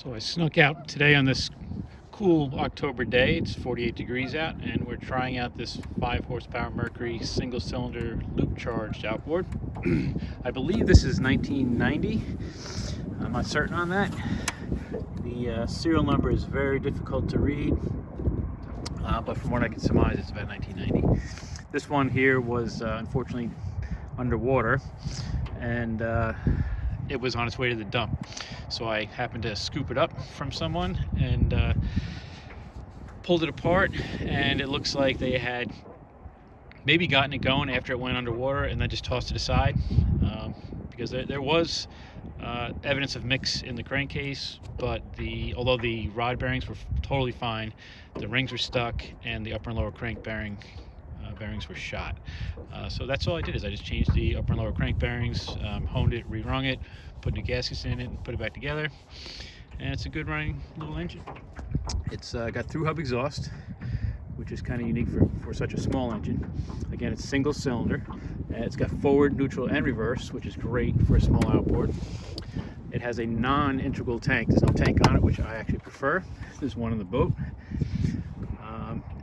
So I snuck out today on this cool October day. It's 48 degrees out, and we're trying out this 5 horsepower Mercury single cylinder loop charged outboard. I believe this is 1990. I'm not certain on that. The serial number is very difficult to read, but from what I can surmise, it's about 1990. This one here was unfortunately underwater, and it was on its way to the dump. So I happened to scoop it up from someone and pulled it apart, and it looks like they had maybe gotten it going after it went underwater and then just tossed it aside, because there was evidence of mix in the crankcase, but although the rod bearings were totally fine, the rings were stuck and the upper and lower crank bearings were shot. So that's all I did, is I just changed the upper and lower crank bearings, honed it, re-rung it, put new gaskets in it, and put it back together. And it's a good running little engine. It's got through hub exhaust, which is kind of unique for such a small engine. Again, it's single cylinder, and it's got forward, neutral, and reverse, which is great for a small outboard. It has a non-integral tank. There's no tank on it, which I actually prefer. There's one in the boat.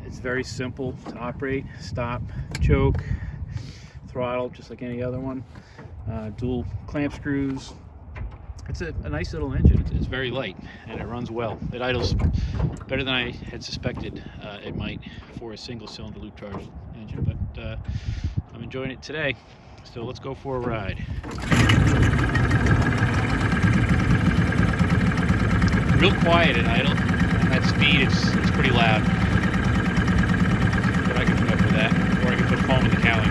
It's very simple to operate: stop, choke, throttle, just like any other one. Dual clamp screws. It's a nice little engine. It's very light and it runs well. It idles better than I had suspected it might for a single cylinder loop charged engine, but I'm enjoying it today. So let's go for a ride. Real quiet at idle. At speed, it's pretty loud. But I can put up with that, or I can put foam in the cowling.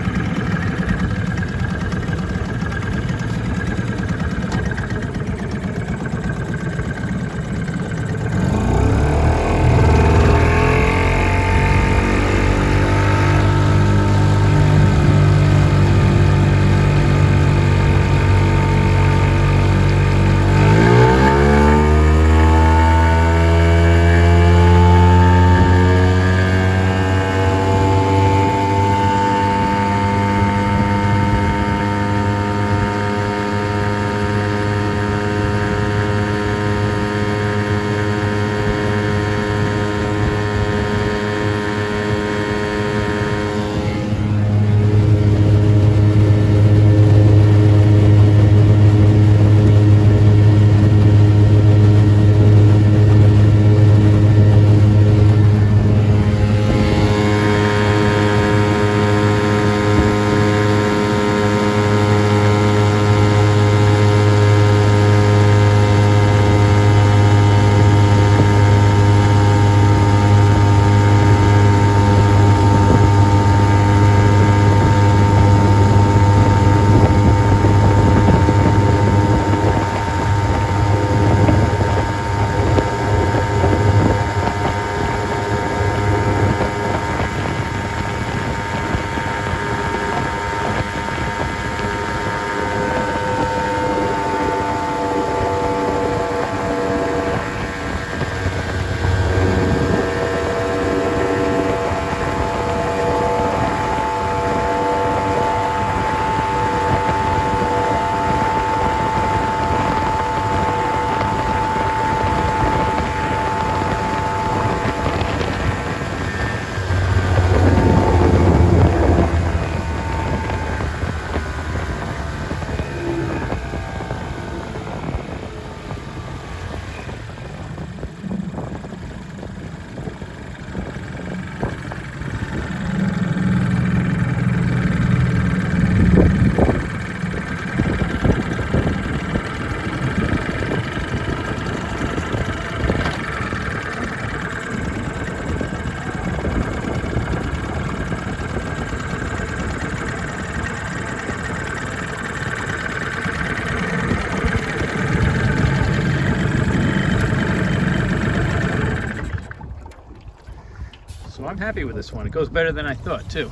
So I'm happy with this one. It goes better than I thought too.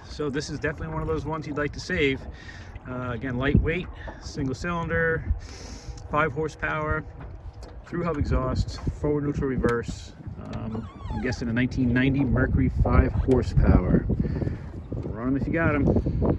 So this is definitely one of those ones you'd like to save. Again, lightweight, single cylinder, 5 horsepower, through hub exhaust, forward, neutral, reverse. I'm guessing a 1990 Mercury 5 horsepower. Run them if you got them.